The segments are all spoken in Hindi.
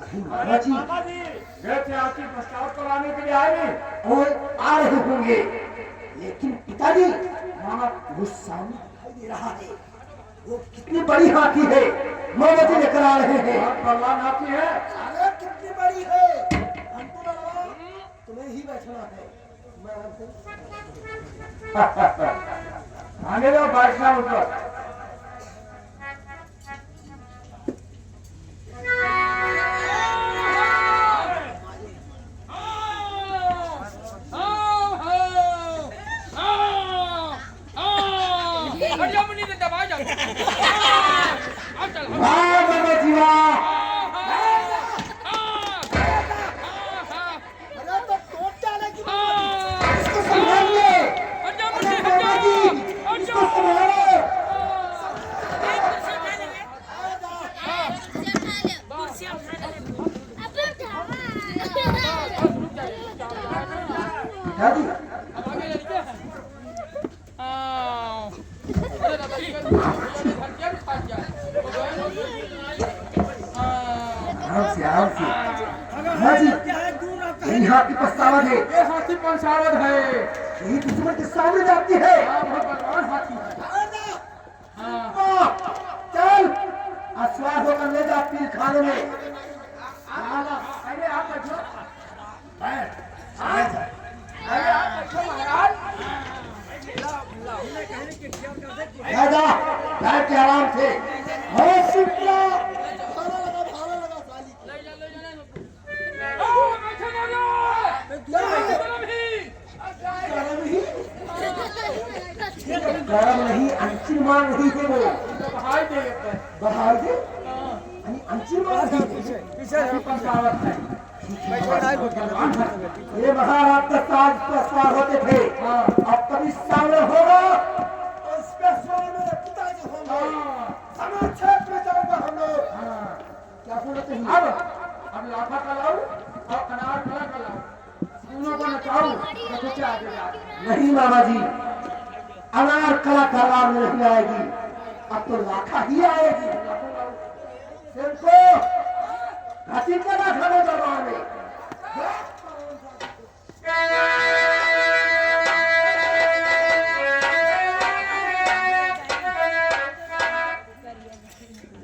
मामा जी गए थे आपकी प्रस्ताव कराने के लिए आए नहीं और आ रहे होंगे, लेकिन पिताजी वो सामने दिखाई दे रहा है, वो कितनी बड़ी हाथी है, मामा जी लेकर आ रहे हैं। बलवान हाथी है। अरे कितनी बड़ी है, हमको लगा तुम्हें ही बैठना है। आने दो, बैठना ऊपर। यहाँ की प्रस्तावक है, ये हाथी पंचावत है, यही दुश्मन के सामने जाती है। बलवान हाथी चल आश्वास होकर ले जा पीर खाने में। अरे आप बैठो, अरे आप बैठो महाराज। जा बैठ के आराम से। गरम नहीं, अंचिर मार रही है वो, बढ़ा दे अंचिर मार रही है। ये महाराज का साज पर सवार होते थे, अब कभी सामने होगा तो इस पे सवार मेरे पिताजी होंगे। समाज क्षेत्र में जाऊंगा हम लोग। क्या बोलते हैं? अब लाफा का लाओ और अनार कला का लाओ, दोनों को नचाओ तो क्या आएगा? नहीं मामा जी, अनार कला कलार में नहीं आएगी, अब तो लाखा ही आएगी। सिर्फ हाथी का लाखा में दरबार में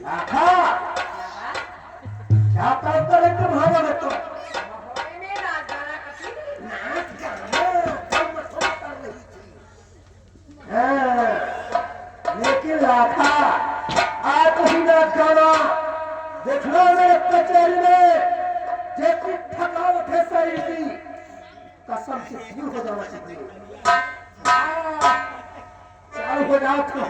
लाखा क्या करता है तुम? भागा तो लेकिन लाखा आज ही नाच गाना देखना मेरे कचहरी में, जैसी थकावट है शरीर की, कसम से दूर हो जाना चाहिए। चालू हो जाओ तो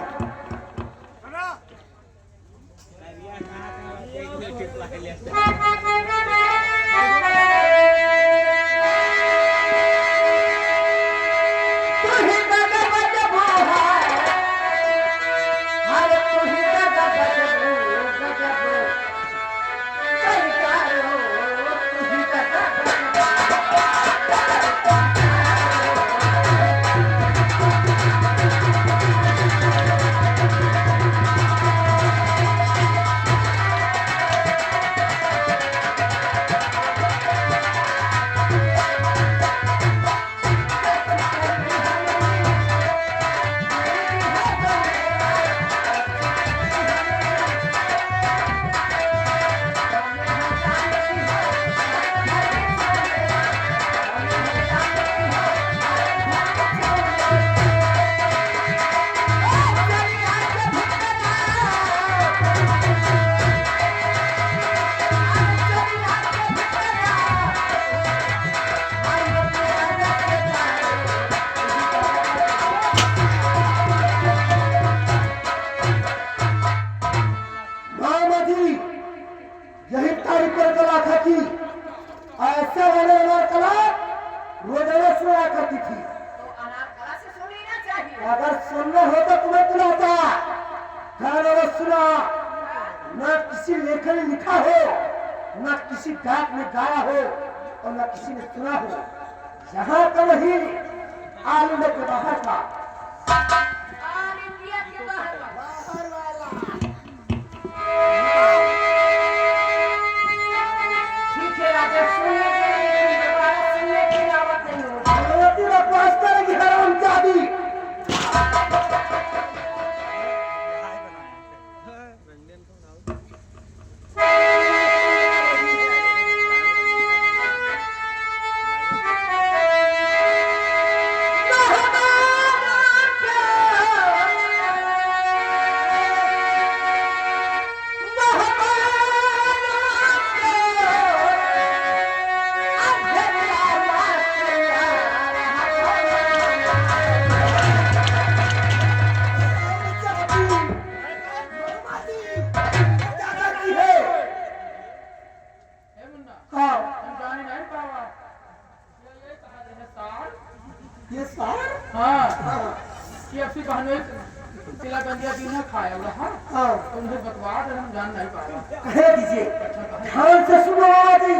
अगर सुनना हो तो तुम्हें बुलाता। ध्यान सुना, न किसी लेखक ने लिखा हो, न किसी गायक ने गाया हो और न किसी ने सुना हो। यहाँ का नहीं, ऑल इंडिया के बाहर का, ऑल इंडिया के बाहर वाला में तिला गंजिया जी ने खाया रहा हाँ तो मुझे बतवा दे हम जान नहीं पा रहा कह दीजिए ध्यान से सुनो जी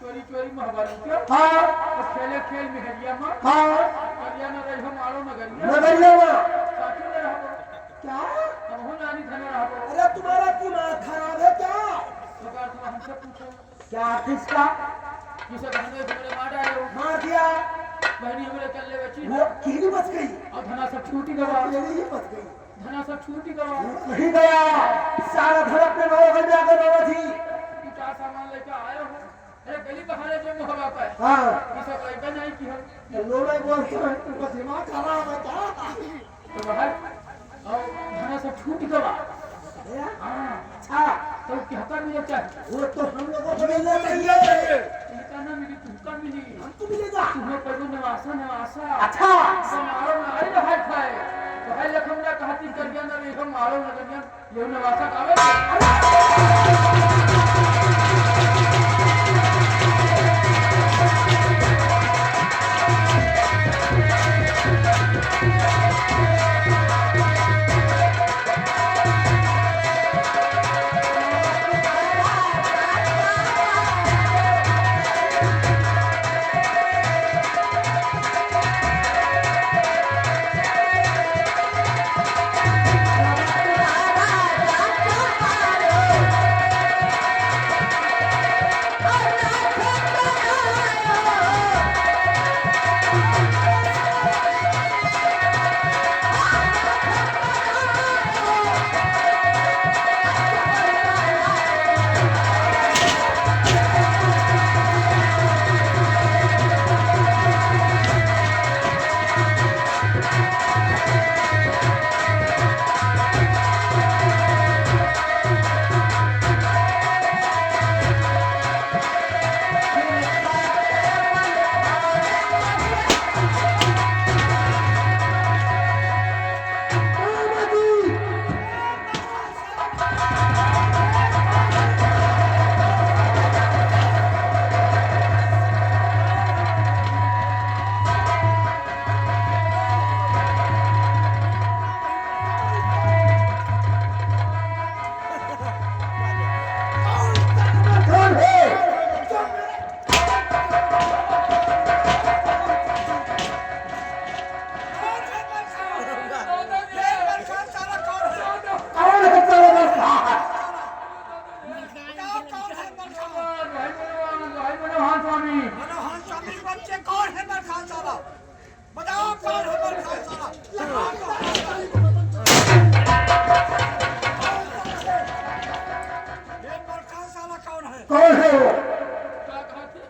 चोरी चोरी में हवा लूटे हाँ और खेले खेल में हरिया में हाँ हरिया में रही हम आलो नगरिया नगरिया में साथी में रहो क्या अब हो जानी धने रहो अरे तुम्हारा दिमाग खराब है क्या सरकार तुम हमसे पूछो क्या किसका जिसे धने तुम्हारे मार डाले मार दिया बहनी हमारे चल ले बची वो कीड़ी बच गई और धना सब छूटी गवा कीड़ी बच गई धना सब छूटी गवा नहीं गया सारा घर अपने बाबा घर में आकर बाबा थी तू क्या सामान लेके आए हो अरे गली बहारे जो मुहवा पे हाँ ये सब लड़का नहीं की हम लोग बोलते हैं तुमका दिमाग खराब है क्या तो बाहर और धना सब छूट गवा हाँ अच्छा तो क्या मिले चाहिए वो तो हम लोगों को मिलना चाहिए इनका ना मिली तुमका मिली हमको मिलेगा तुम्हें पर नवासा नवासा अच्छा मारो ना अरे हाय खाए तो है लखम ना कहती कर गया ना ये मारो ना कर गया ये नवासा कावे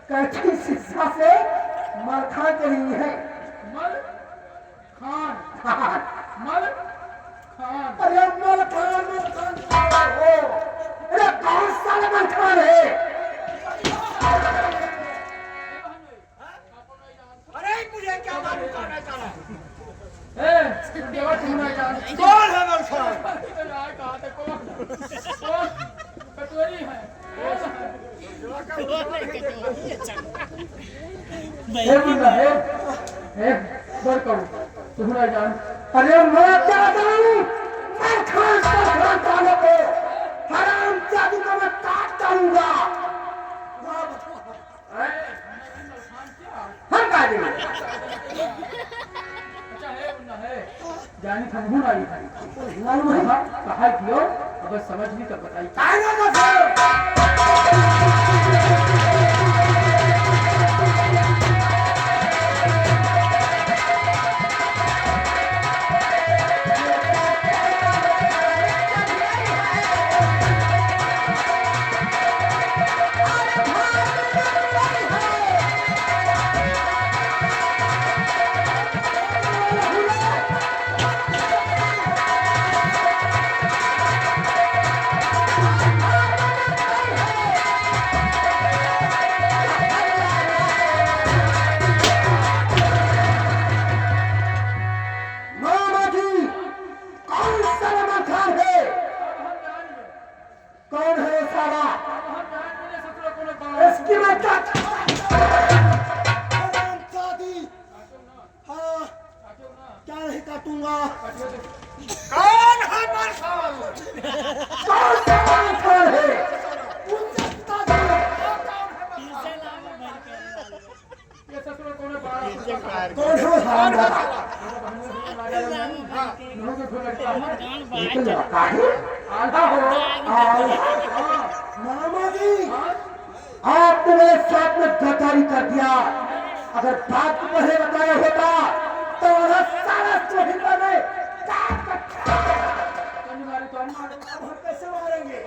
कैथी शिक्षा से मलखान के लिए है। मल खान खान। मल खान अरे मलखान हो। अरे कौन सा मलखान है? अरे मुझे क्या मालूम कौन है साला? ए देवा तुम ना जान कौन है मलखान? यार कहां तक कौन कटोरी है हे मुन्ना हे बोल करो तुम ना जान अरे मैं क्या जानूं? मलखान सरखान वालों को हराम जादू का मैं काट डालूंगा। हम काटेंगे। अच्छा है मुन्ना है जानी थमहू आई था मालूम है? कहा कियो अगर समझ ली तो बताई आएगा ना फिर। मामा जी, कौन सा मलखान है? कौन है ये साला? इसकी मैं क्या हाँ, क्या नहीं काटूंगा? कौन है मलखान? कौन सा मलखान है? उनसे बता दो। ये ससुर कौन बाड़ा कौन है वो हरामजादा? ये तो लड़का है। आधा हो मामा जी, आपने मेरे साथ में गद्दारी कर दिया। अगर बात को पहले बताया होता तो वह सारा चोहिंदा में काट कर मारी तो हम अब हम कैसे मारेंगे?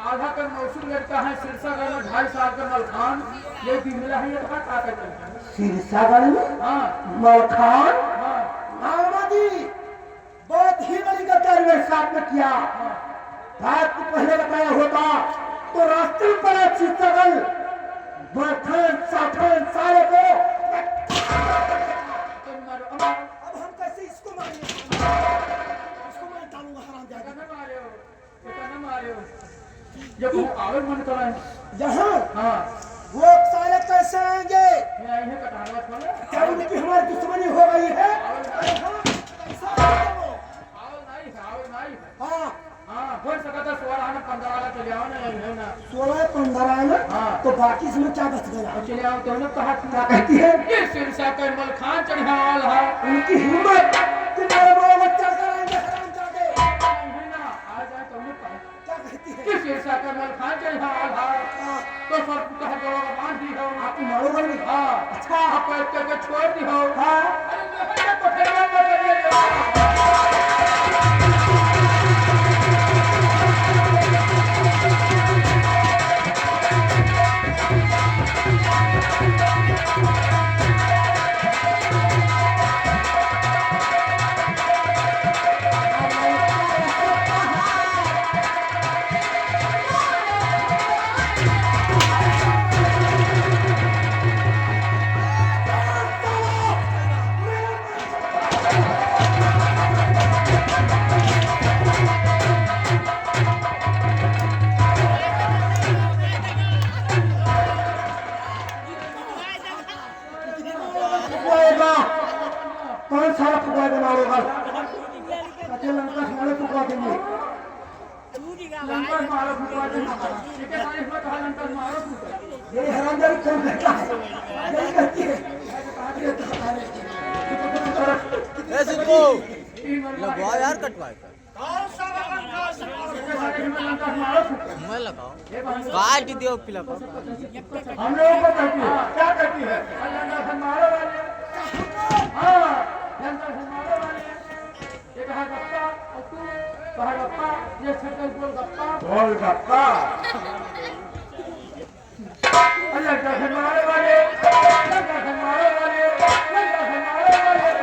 आधा का मौसम लड़का है सिरसा का 2.5 साल का मलखान ये भी मिला है ये कहा ताकत है सिरसागढ़ में हाँ मलखान। हाँ मामा जी, बहुत ही बड़ी गद्दारी मेरे साथ में किया। बात को पहले बताया होता तो रास्ते पर चित्तगल मलखान साठान साले को तुम मारो अब हम कैसे इसको मारेंगे? इसको मैं डालूंगा हरामजादा। न मारे हो जब वो आवे मन कर रहा है यहाँ हाँ वो साले कैसे आएंगे? ये आई है कटारवा खोले क्या उनकी हमारी दुश्मनी हो गई है? अरे हाँ, कैसा आएंगे वो? आओ नहीं हाँ, हाँ बोल सका था 16 आना 15 आना चले आओ ना यही है ना 16-15 आना। हाँ। तो बाकी इसमें क्या बच गया? और चले आओ तो ने कहा क्या कहती है? ये सिरसा का मलखान चढ़ाल है उनकी हिम्मत कि मेरे बड़ा बच्चा कराएंगे हरामजादे। है ना आ जाए तो ने कहा क्या कहती है? कि सिरसा का मलखान चढ़ाल है हाँ, तो सब कह दो बांध दी हो आप मारोगे नहीं? हाँ अच्छा। आप पैर करके छोड़ दी हो हाँ, अरे ये तो फिर मत करिए फुकवाएगा। कौन सारा फुकवाएगा मारोगा? कहते लंका से मारे फुकवा देंगे। लंका मारो फुटवा दे ठीक है सारी हिम्मत है लंका मारो फुटवा ये हरामजादी कौन कहता है? यही कहती है। सिद्धू लगवाओ यार कटवाए कौन सा मलखान? मैं लगाओ काट दियो पिला को हम लोगों को कहती है क्या कहती है लंका से मारो वाले हाँ लंका से मारो वाले ये कहा गप्पा और तू कहा गप्पा ये छटल बोल गप्पा बोल गप्पा। अरे लंका से मारे वाले, लंका से मारे वाले, लंका से मारे वाले।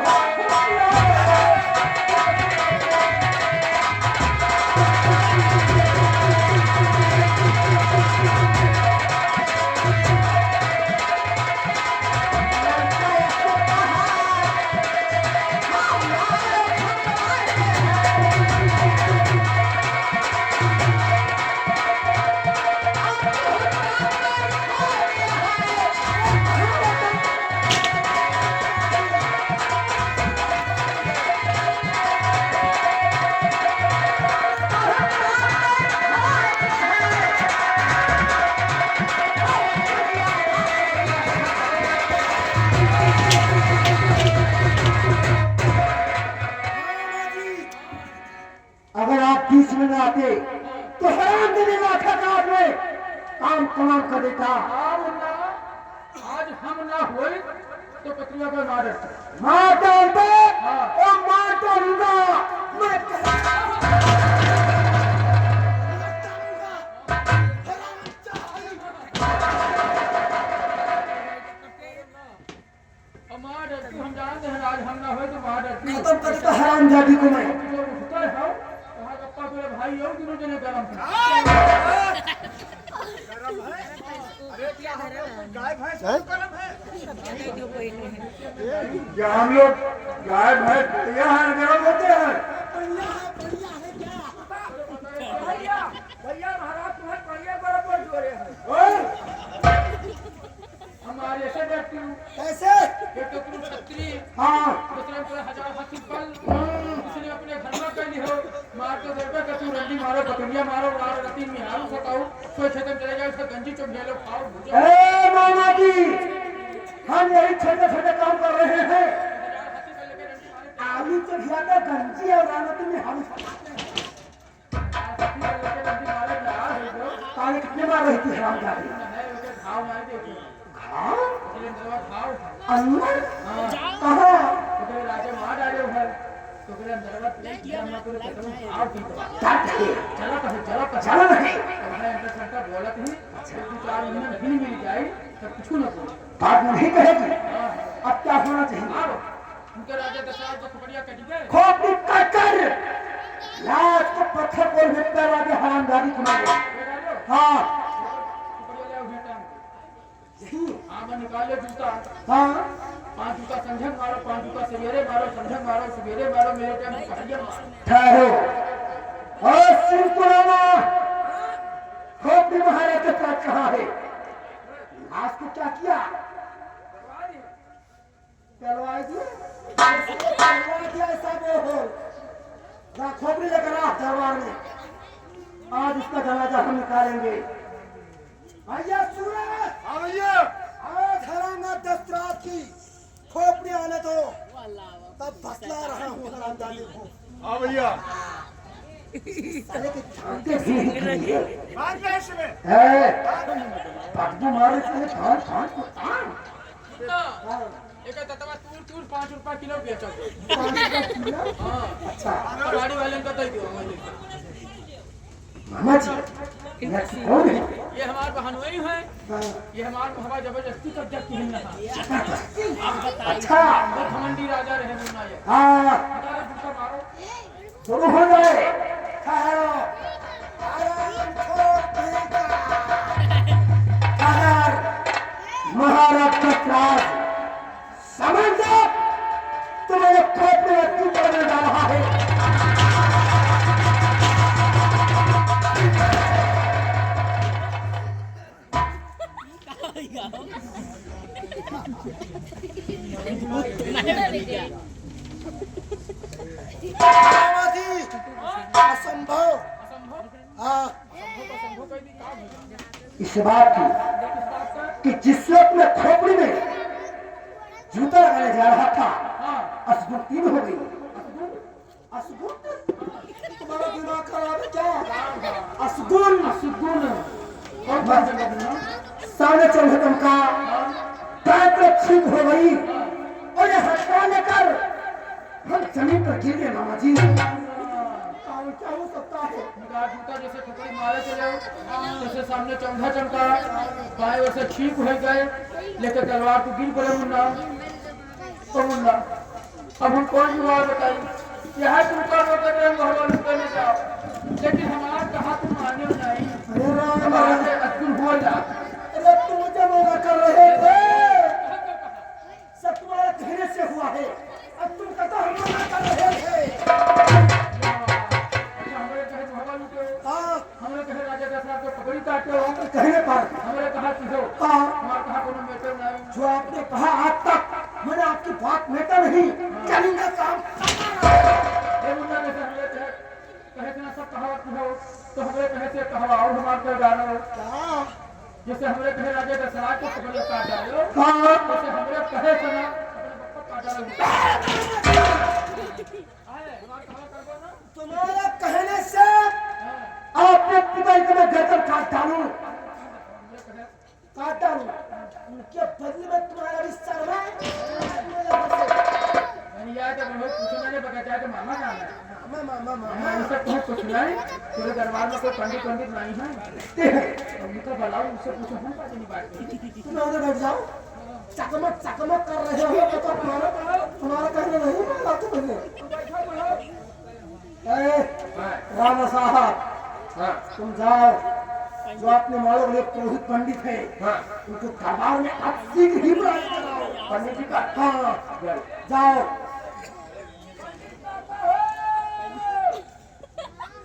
अगर आप बीच में न आते तो हैरान देने लाखा काट में काम तमाम कर देता। आज हम ना हुए तो पत्रियों को मार मार डालते और मार डालूंगा मैं। मार डरती हम जानते हैं। आज हम ना हुए तो मार डरती खत्म कर देता हराम जाति को मैं। कहा गप्पा मेरे भाई हो कि मुझे गरम था। गाय भैंस का गरम है। क्या हम लोग गाय भैंस बढ़िया है गरम होते हैं? भैया महाराज तुम्हारे बढ़िया बराबर जोड़े हैं। हमारे ऐसे व्यक्ति कैसे? एक तो तुम छत्री, हाँ दूसरे पर हजार हाथी पल, दूसरे अपने घर में कर लियो। मार तो देवे का तू रंडी मारो, पकड़िया मारो, रात राती मिहारू सकाओ, कोई छतम चले जाए उसका गंजी चुप ले लो, खाओ भूजो। ए मामा जी, हम यही छोटे छोटे काम कर रहे हैं। आलू चढ़ियाता गंजी और रानती में हम काले कितने मार रही थी हराम जाति। घाव मार दे हाँ घाव अंदर कहाँ? तो राजा मार डाले उधर तो फिर अंदर ले किया मैं तो घाव की तो चला चलो नहीं मैं अंदर संता बोलत ही तू 4 महीने भी मिल जाए तो कुछ न बोल बात नहीं कहेगी। अब क्या होना चाहिए? मारो उनके राजा दशरथ को खबरिया कट गए खोपड़ी काट कर लाश को पत्थर को लेकर आगे हराम जाति को मारो। हाँ खबरिया ले उठा आगे निकाले जूता हाँ 5 जूता संझक मारो 5 जूता सवेरे मारो संझक मारो सवेरे मारो मेरे टाइम कहलिए ठहरो और सिंह पुराना खोपड़ी महाराज के साथ कहाँ है? आज को क्या किया? चलवाई दिया ऐसा वो हो खोपड़ी लेकर आ दरबार में। आज इसका जनाजा हम निकालेंगे। भैया सूरज हाँ भैया। आज हराना 10 रात की खोपड़ी आने दो तब फसला रहा हूँ हराम जाने को। हाँ भैया। साले के जानते भी नहीं है। मार दे इसमें। पट्टू मारे साले खान को खान। एक ततवा तूर 5 रुपया किलो बेचो अच्छा गाड़ी वाले को दे दियो मामा जी ये कौन है? ये हमारे बहनोई है ये हमारे हवा जबरदस्ती कब्जा की है यहाँ अच्छा वो घमंडी राजा रहे मुन्ना ये हाँ हमारे जूता मारो दोनों हो जाए। ठहरो आराम छोड़ अगर महाराज का क्लास समझ जाओ तुम्हें खोपड़ी में क्यों करने जा रहा है? असंभव। हाँ इस बात की कि जिस वक्त मैं खोपड़ी में जूता लगाने जा रहा था असगुन 3 हो गई। असगुन तुम्हारा दिमाग खराब है क्या? असगुन सामने चल का पैर छीन हो गई और ये हटका लेकर हम जमीन पर गिर गए। मामा जी काम क्या हो सकता है? उनका जूता जैसे ठोकरी मारे चले जैसे सामने चौंधा चमका पाए वैसे ठीक हो गए लेकर तलवार को गिर पड़े मुन्ना। तो मुन्ना अब हम कौन जवाब बताई यह तुम कर रोके थे मोहब्बत लुटे में जाओ लेकिन हमारा कहा तुम माने नहीं। अरे राम हमारे अब्दुल हुआ जा अरे तुम मुझे मौका कर रहे थे, सब तुम्हारा कहने से हुआ है। अब तुम कहते हम मौका कर रहे थे। हमारे कहे मोहब्बत लुटे हाँ, हमने कहे राजा दशरथ को पकड़ी काटे हो कहने पर हमने कहा कि हो हाँ, हमारा कहा कोनो मेटर नहीं। जो आपने कहा आज तक मैंने आपकी बात मेटा नहीं, चलेंगे काम। ये मुन्ना जैसे हमने कहे ना सब कहावत हो तो हमने कहे से कहा और हमारे को जानो क्या? जैसे हमने कहे राजा दशरथ को पकड़ के काट डालो हाँ, जैसे हमने कहे सुना अपने बप्पा काट डालो। तुम्हारे कहने से आपने पिताजी को मैं गर्दन काट डालूं, काट डालूं। उनके बदले में तुम्हारा रिश्ता है। मैंने याद है बहुत पूछना नहीं पता क्या तो मामा नाम है मामा मैंने सब कुछ पूछना है तेरे दरबार में कोई पंडित नहीं है उनका बुलाओ उससे पूछो हम बात नहीं बात तुम उधर बैठ जाओ। चकमक कर रहे हो तो तुम्हारा कहना नहीं माना तुम्हें। राणा साहब हाँ तुम जाओ, जो अपने मालूम एक पुरोहित पंडित है हाँ उनको दरबार में आप शीघ्र ही बुलाए कराओ। पंडित जी का हाँ, जाओ।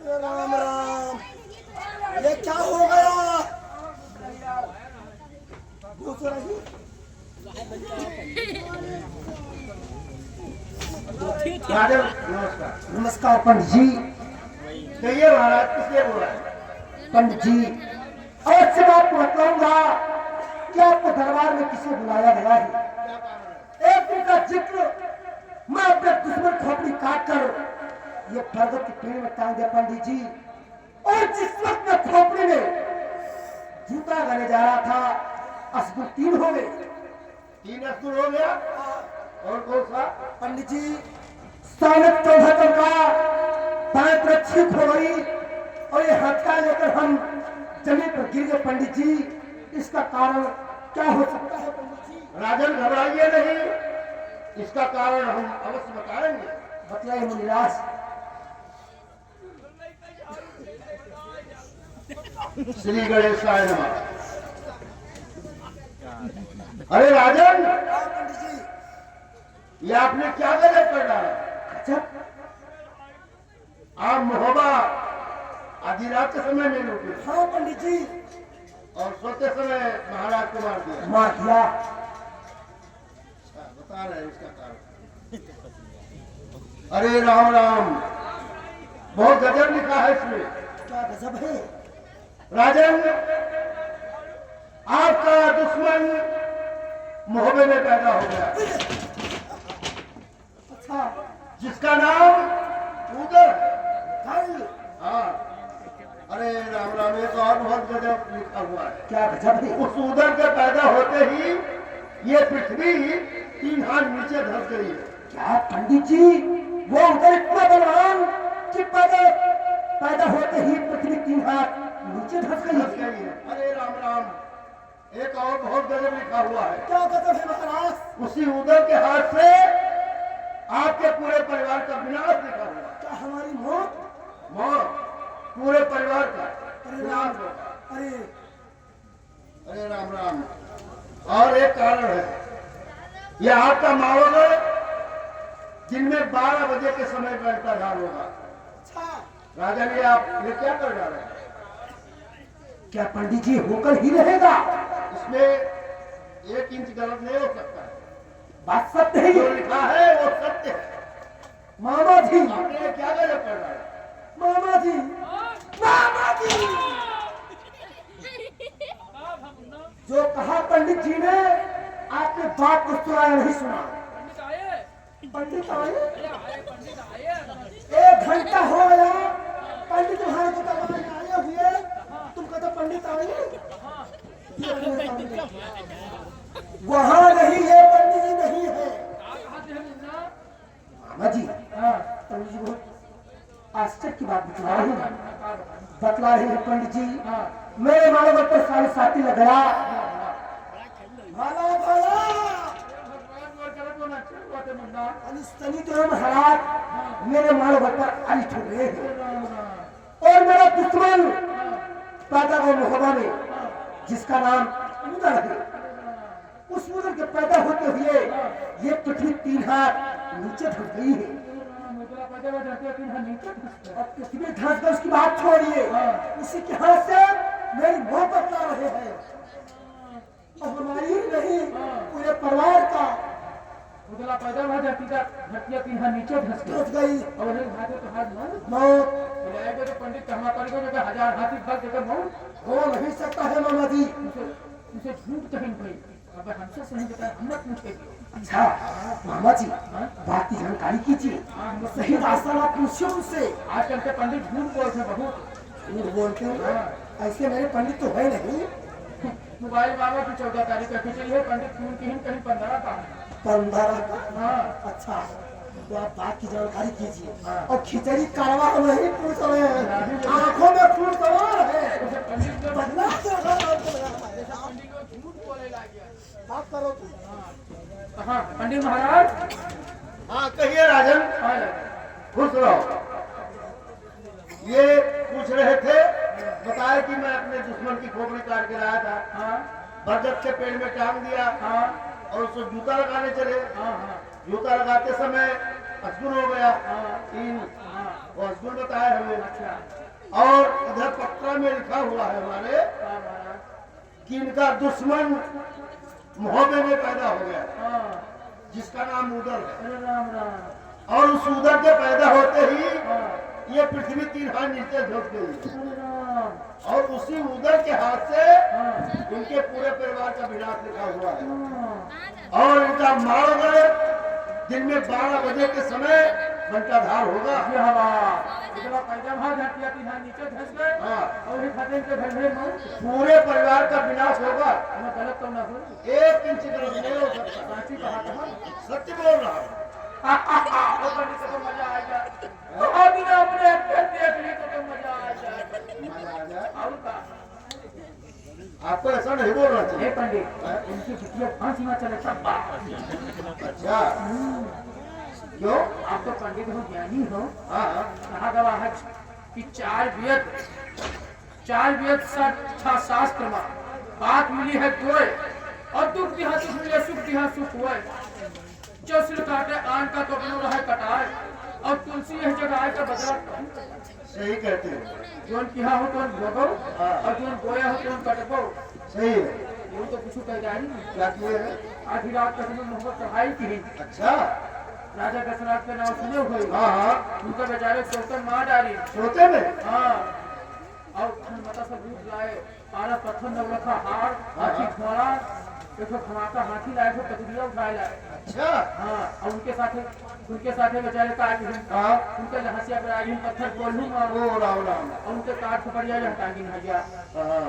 राम राम, ये क्या हो गया? दूसरा ही राजा नमस्कार। नमस्कार पंडित जी। कहिए महाराज किसलिए बोल रहे हैं? पंडित जी अवश्य मैं आपको बताऊंगा कि आपको दरबार में किसे बुलाया गया है। एक दिन का जिक्र मैं अपने दुश्मन खोपड़ी काट कर ये बरगद के पेड़ में टांग दिया पंडित जी। और जिस वक्त मैं खोपड़ी में जूता लगाने जा रहा था असगुल 3 हो गए। 3 असुर हो गया और कौन सा? पंडित जी सामने चौथा चौका बाएं तरफ ठीक हो गई और ये हथियार लेकर हम जमीन पर गिर गए। पंडित जी इसका कारण क्या हो सकता है? पंडित जी राजन घबराइए नहीं, इसका कारण हम अवश्य बताएंगे। बतलाइए मुनिराज। श्री गणेशाय नमः। अरे राजन पंडित जी ये आपने क्या गलत कर डाला? अच्छा आप मोहब्बा आधी रात के समय में लूटे हाँ पंडित जी और सोते समय महाराज को मार दिया। मार दिया। बता रहे हैं इसका कारण। अरे राम राम, बहुत गजब लिखा है इसमें। क्या गजब है? राजन आपका दुश्मन मोहब्बे में पैदा हो गया अच्छा जिसका नाम उदर है। कल हाँ अरे राम राम, एक और बहुत गजब लिखा हुआ है। क्या गजब है? उस उदर के पैदा होते ही ये पृथ्वी 3 हाथ नीचे धस गई है। क्या पंडित जी वो उधर इतना बलवान कि पैदा होते ही पृथ्वी 3 हाथ नीचे धस धस गई। गई है। अरे राम राम, एक और बहुत गजब लिखा हुआ है। क्या गजब है महाराज? उसी उदर के हाथ से आपके पूरे परिवार का विनाश लिखा हुआ। क्या हमारी मौत? मौत पूरे परिवार का अरे विनाश राम, होगा। अरे अरे राम राम, और एक कारण है। यह आपका माहौल जिनमें 12 बजे के समय का इंतजार होगा। अच्छा राजा ने आप ये क्या कर जा रहे हैं? क्या पंडित जी होकर ही रहेगा? इसमें 1 इंच गलत नहीं हो सकता है। बात सत्य है जो ये। लिखा है वो सत्य है। मामा जी, आपने ये क्या गलत कर रहा है? मामा जी, मामा जी, जो कहा पंडित जी ने आपने बात को सुनाया नहीं सुना। पंडित आए 1 घंटा हो गया पंडित तुम्हारे को दरबार में आए हुए, तुम कहते पंडित आए वहां नहीं है, पंडित जी नहीं है। मामा जी पंडित जी बहुत आश्चर्य की बात रही है पंडित जी। हाँ मेरे मानो पर सारी साथी लग गया। भाला भाला भगवान वो करे तो ना चल बात मुन्ना। अनि सनी तो महाराज मेरे मानो पर अली छोड़ रहे हैं राम राम। और मेरा दुश्मन पैदा हुआ मोहब्बा में जिसका नाम उदर है। उस उदर के पैदा होते हुए ये पृथ्वी 3 हाथ नीचे धस गई है। मुद्रा पैदा हो जाती है कि हम नीचे घुसते हैं। और पृथ्वी धस कर उसकी बात छोड़िए, उसी के हाथ से मेरी मौत बता रहे हैं। और हमारी ही नहीं पूरे परिवार का मुद्रा पैदा हो जाती है धरती है कि हम नीचे घुस गए धस गई और एक हाथे तो हाथ मौत मौत। बुलाएगा तो पंडित कहाँ पर को जगह 1000 हाथी बल देकर मौत हो नहीं सकता है मामा जी। उसे झूठ कहीं भाई अब हमसे सही बता हम मत पूछेंगे। अच्छा मामा जी बात की जानकारी कीजिए, सही रास्ता आप पूछिए उनसे। आजकल के पंडित झूठ बोलते हैं बहुत। झूठ बोलते हो? ऐसे मेरे पंडित तो है नहीं। मोबाइल बाबा की 14 तारीख का खिचड़ी है पंडित खून की हिंद कहीं 15 का है। 15 का? हाँ अच्छा तो आप बात की जानकारी कीजिए। और खिचड़ी कारवा नहीं पूछ रहे हैं, आंखों में खून सवार है। उसे पंडित को बदला तो पंडित को झूठ बोले ला गया। बात करो तुम। हाँ पंडित महाराज हाँ कहिए राजन। हाँ लगे। खुश रहो। ये पूछ रहे थे, बताया कि मैं अपने दुश्मन की खोपड़ी काट के लाया था। हाँ बरगद के पेड़ में टांग दिया हाँ और उसको जूता लगाने चले। हाँ हाँ जूता लगाते समय असगुन हो गया। हाँ। 3 हाँ वो असगुन बताया हमें। अच्छा और इधर पत्रा में लिखा हुआ है हमारे हाँ महाराज कि इनका दुश्मन मोहब्बे में पैदा हो गया हाँ जिसका नाम उदर है। अरे राम राम। और उस उदर के पैदा होते ही हाँ ये पृथ्वी 3 हाथ नीचे झुक गई अरे राम। और उसी उदर के हाथ से हाँ इनके पूरे परिवार का विनाश लिखा हुआ है। हाँ और इनका मार गए दिन में 12 बजे के समय घंटाधार होगा। ये हवा इतना पैदा भाग हटिया कि यहाँ नीचे धस गए हाँ और ये खाते के घर में मौत। पूरे परिवार का विनाश होगा। मैं गलत तो ना हूँ। 1 इंच गलत नहीं हो सकता। सांची कहा था सत्य बोल रहा हूँ। वो पंडित को तो मजा आएगा। अभी ना अपने अक्षर देख ली तो मजा आ जाएगा। मजा आ जाए। और का आपको ऐसा नहीं बोलना हे चाहिए। पंडित उनकी बिटिया फांसी में चले सब अच्छा क्यों? आप तो पंडित हो ज्ञानी हो। हाँ हाँ कहा गवा है कि 4 वेद शास्त्र में बात मिली है 2 और दुख दिहा सुख मिले सुख दिहा सुख हुए। जो सिर काटे आन का तो अपनो रहे कटाए और तुलसी यह जगाए का बदला सही कहते हैं। जोन किया हो तो भोगो और जोन बोया हो तो कटबो। सही है। वो तो कुछ कह जा रही क्या किए हैं? आधी रात तक मोहब्बत चढ़ाई की। अच्छा राजा दशरथ के नाम सुने हुए हाँ हाँ उनका बेचारे सोकर मार डाली। सोते में हाँ और माता सब रूप लाए पारा पत्थर न रखा हार हाथी घोड़ा एक धमाका हाथी लाए थे कटोरिया उठाए लाए। अच्छा हाँ और उनके साथे बेचारे काट हाँ उनके लहसिया पर आगे पत्थर बोलूँ ओ राम राम। और उनके काट से बढ़िया हटागी नहा हाँ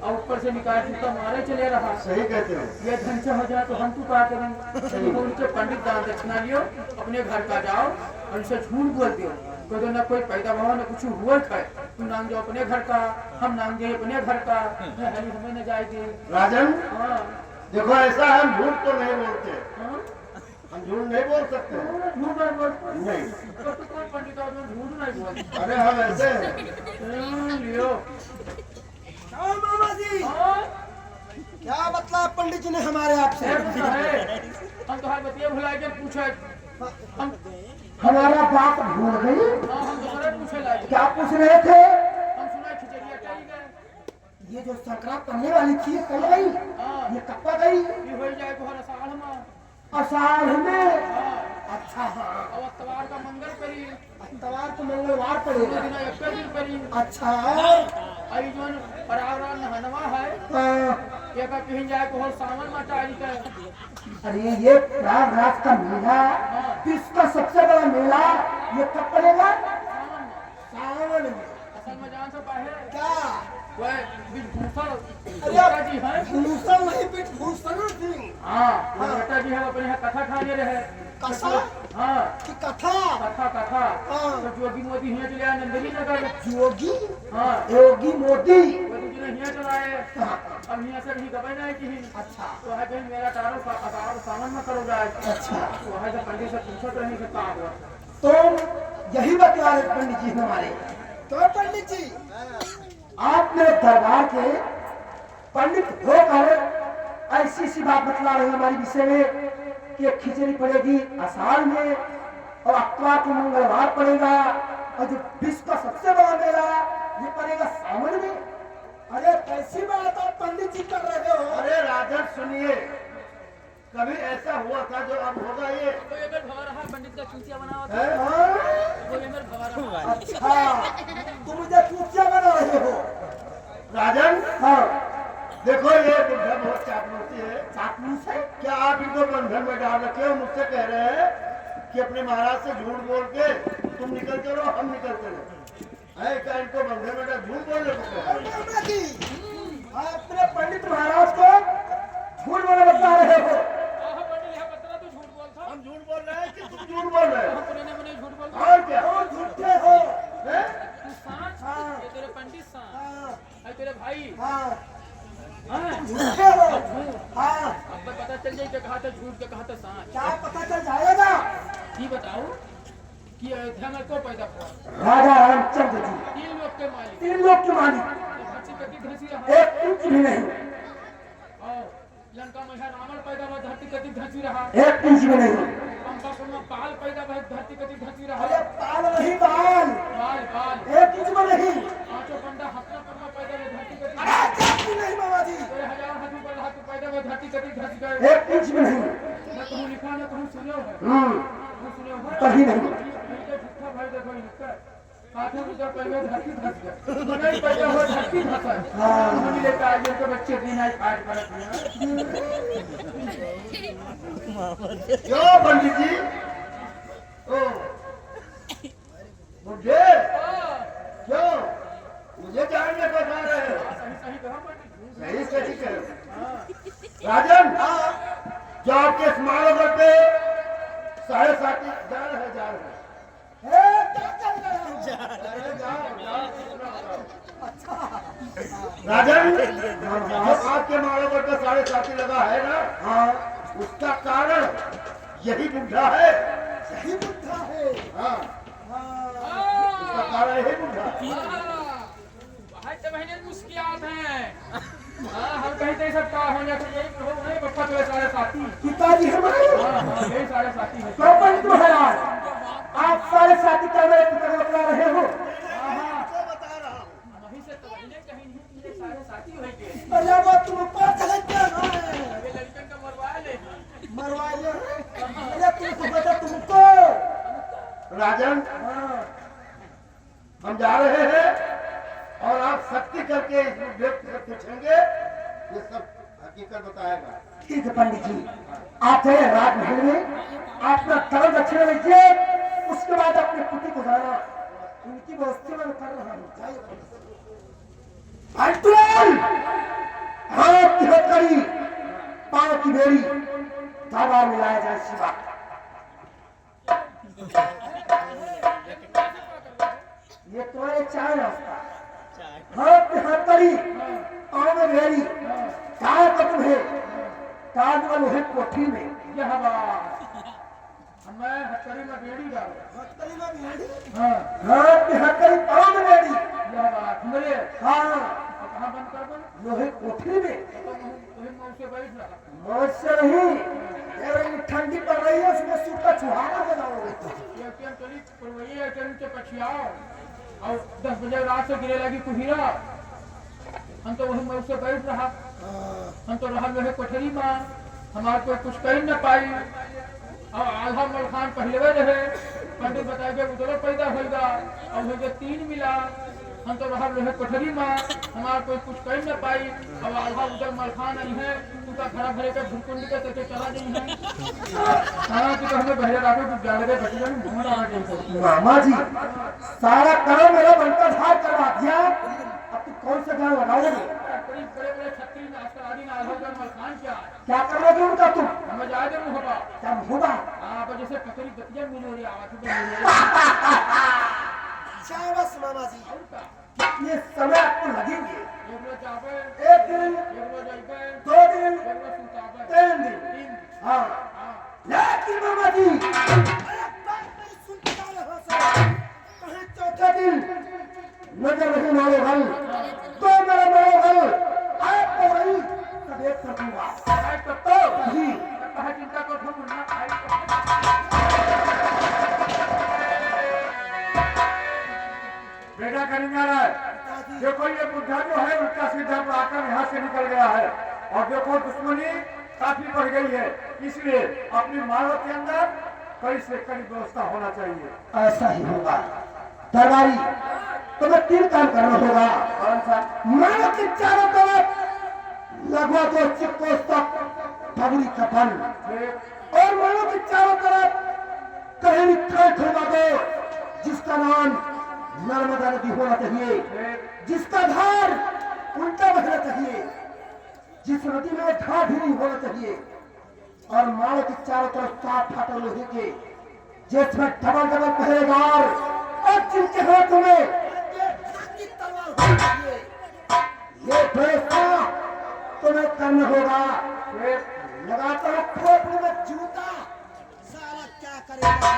और ऊपर से निकाल के मारे चले रहा। सही कहते हैं। ये धन से हो जाए तो हम तू क्या करें। तो उनके पंडित दान दक्षिणा लियो अपने घर का जाओ और उनसे झूठ बोल दियो कोई न कोई पैदा भाव न कुछ हुआ है। तुम नाम जो अपने घर का हम नाम जो अपने घर का हमें न जाएगी। राजन हाँ देखो ऐसा है, हम झूठ तो नहीं बोलते। हाँ हम झूठ नहीं बोल सकते। झूठ नहीं बोलते। नहीं। तो कोई पंडित आदमी झूठ नहीं बोलते। अरे हम ऐसे हैं। लियो हाँ मामा जी हाँ क्या बतला पंडित जी ने हमारे आपसे? हम तुम्हारे बतिया भुला के पूछे हम हमारा बात भूल गई। हम दूसरे पूछे लाए क्या पूछ रहे थे? हम सुना खिचड़िया चली गए। ये जो संक्रांत करने वाली थी कल गई, हाँ ये कब गई? ये हो जाए तो हर साल में। आषाढ़ में। हाँ अच्छा हाँ और अतवार का मंगल करी इतवार को मंगलवार दो पड़ेगा। दिन एक दिन करी। अच्छा आई जोन परावरा नहनवा है हाँ। ये का कहीं जाए तो हर सावन में टाइल के। अरे ये प्रयागराज का मेला, विश्व का सबसे बड़ा मेला, ये कब पड़ेगा? सावन में सावन में। असल में जान से पाहे क्या? वह विभूषण अरे बेटा जी है। भूषण नहीं, विभूषण सिंह। हाँ वो बेटा जी है अपने यहाँ कथा खाने रहे कसा हाँ की कथा कथा कथा हाँ। तो जोगी मोदी हिया चले आए नंदनी नगर योगी हाँ योगी मोदी वो दूसरे हिया चलाए अब हिया से भी दबाई नहीं की अच्छा तो है कहीं मेरा अठारह सावन में करो जाए अच्छा तो है जब पंडित से पूछो तो नहीं सकता हुआ तो यही बतला रहे पंडित जी हमारे तो पंडित जी आप मेरे दरबार के पंडित होकर ऐसी सी बात बतला रहे हैं हमारे विषय में कि खिचड़ी पड़ेगी आषाढ़ में और अक्टूबर को मंगलवार पड़ेगा और जो विश्व का सबसे बड़ा मेला ये पड़ेगा सावन में। अरे कैसी बात आप पंडित जी कर रहे हो? अरे राजन सुनिए, कभी ऐसा हुआ था जो अब होगा ये पंडित का चूतिया बना है? अच्छा तुम मुझे चूतिया बना रहे हो? राजन हाँ देखो ये बुढ़ा बहुत चापलूसी है। चापलूस है? क्या आप इनको बंधन में डाल रखे हो? मुझसे कह रहे हैं कि अपने महाराज से झूठ बोल के तुम निकल चलो हम निकल चलो। है क्या इनको बंधन में डाल झूठ बोलने को कह रहे हो? अपने पंडित महाराज को झूठ बोले बता रहे हो? हम झूठ बोल रहे हैं कि तुम झूठ बोल रहे हो? हाँ और क्या और झूठे हो? हैं? हाँ तेरे पंडित हाँ तेरे भाई हाँ हाँ झूठे हो? हाँ अब पता चल जाए क्या कहा था झूठ क्या कहा था सांच क्या पता चल जाएगा? ये बताओ कि अयोध्या में को पैदा हुआ? राजा रामचंद्र जी 3 लोग के मालिक 3 लोग के मालिक, धरती कति धसी रहा एक इंच भी नहीं, और लंका में रावण पैदा हुआ धरती कति धसी रहा एक इंच भी नहीं। पंपापुर में बाल पैदा हुआ धरती कति धसी रहा अरे बाल नहीं बाल, बाल बाल एक इंच में नहीं। पांचों पंडा हसनापुर में पैदा हुआ धरती कति अरे एक भी नहीं बाबा जी, 1000 हाथी पर हाथी पैदा हुआ धरती कति धस गए एक इंच भी नहीं। न कहूँ लिखा न कहूँ सुनो है सुनो है कभी नहीं। झूठा भाई देखो इनका हाथों में जब पहले धरती धस गया नहीं पैदा हुआ धरती धसा है हम लेकर आज के बच्चे दिन आज फाड़ पड़त क्यों पंडित जी? ओ मुझे क्यों मुझे जानने को जा रहे हो? सही सही कहा पंडित नहीं सही कह रहे हो। राजन जो आपके स्मारक पे 7.5 जा रहे ए, क्या चल रहा है? राजन जो आपके मालों पर 7.5 लगा है ना, हाँ उसका कारण यही बुढ़ा है। सही बुद्धा है। हाँ हाँ उसका कारण यही बुढ़ा है। भाई तो महीने मुश्किल हैं हम कहीं तो सब का हो जाए यही हो नहीं बप्पा तो सारे साथी पिताजी हमारे यही सारे साथी है तो पंडित महाराज आप सारे साथी कर रहे पिता को बता रहे हो? तो बता रहा हूँ। वहीं से तो महीने कहीं नहीं ये सारे साथी हो गए अरे वो तुम ऊपर चले क्या है? ये लड़कन का मरवा ले मरवाइए। अरे तुमको बता तुमको। राजन हाँ हम जा रहे हैं और आप शक्ति करके इस व्यक्ति से पूछेंगे, ये सब हकीकत बताएगा। ठीक है पंडित जी, आप गए राजमहल में अपना कर्म दक्षिणा लीजिए, उसके बाद अपने पुत्री को जाना, उनकी व्यवस्था में कर रहा हूँ। जाइए अंतुल, हाथ की हथकड़ी, पांव की बेड़ी, धागा मिलाया जाए शिवा। ये तुम्हारे चाय नाश्ता, हाथ की हथकड़ी, पांव में बेड़ी, चाय कप है, काज वाले है कोठी में। यह बात मैं हथकड़ी में बेड़ी डाल हथकड़ी में बेड़ी? हाँ हाथ की हथकड़ी, पांव में बेड़ी। यह बात हमरे हाँ कहाँ बंद कर दो लोहे कोठरी में। वही मुंह से बैठ रहा मौज से नहीं, ये ठंडी पड़ रही है, उसमें सूट का छुहारा बनाओगे। ये क्या चली पुरवैया के नीचे पछियाओ और 10 बजे रात से गिरे लगी कुहिरा हम तो वही मुंह से बैठ रहा हम तो रहा लोहे कोठरी में हमारे कोई कुछ कही न पाई और आल्हा मलखान पहले रहे पंडित बताए के उधर पैदा होगा और हो 3 मिला हम तो रहा लोहे कोठरी में हमारे कोई कुछ कही न पाई और आल्हा उधर मलखान आई है उनका खड़ा भरे के भूकुंड के तके चला गई है हाँ कि तो हमें बहरे राखो कुछ जाने दे बच्चे जाने घूम रहा है मामा जी, सारा काम मेरा बनकर धार करवा दिया, अब तुम कौन सा गान लगाओगे? बड़े बड़े छत्री नाश्ता आदि ना आल्हा उधर मलखान क्या है क्या करोगे उनका तुम? हमें जाए दे मुहबा क्या होगा? हाँ आप जैसे ककरी गतिया मिले रे आवाज में मिले शाबाश मामा जी और का कितने समय आपको लगेंगे एक रोज जाबे एक दिन एक रोज जाबे 2 दिन एक रोज सुताबे 3 दिन 3 दिन हाँ हां लेकिन मामा जी एक बात नहीं सुनता रहा सर कहीं चौथे दिन नजर नहीं मारो भाई तो मेरा मारो भाई आपको वही सब एक कर दूंगा आई तो जी कहा चिंता को तुम ना आई बेटा करेंगे रहा है देखो ये बुद्धा जो है उसका सीधा आकर यहाँ से निकल गया है और देखो दुश्मनी काफी बढ़ गई है इसलिए अपनी मानव के अंदर कड़ी से कड़ी व्यवस्था होना चाहिए। ऐसा ही होगा दरबारी तुम्हें 3 काम करना होगा कौन सा? मानो के चारों तरफ लगवा दो चिक्कोस तक पगड़ी कफन और मानो के चारों तरफ कहीं लिखा खुलवा दो जिसका नाम नर्मदा नदी होना चाहिए जिसका धार उल्टा बहना चाहिए जिस नदी में घाट ही नहीं होना चाहिए और मानो के चारों तरफ 7 फाटक लोहे के जिसमें डबल डबल पहरेदार और जिनके हाथों में तलवार होनी चाहिए ये फैसला तुम्हें करना होगा लगातार खोपड़ी में जूता साला क्या करेगा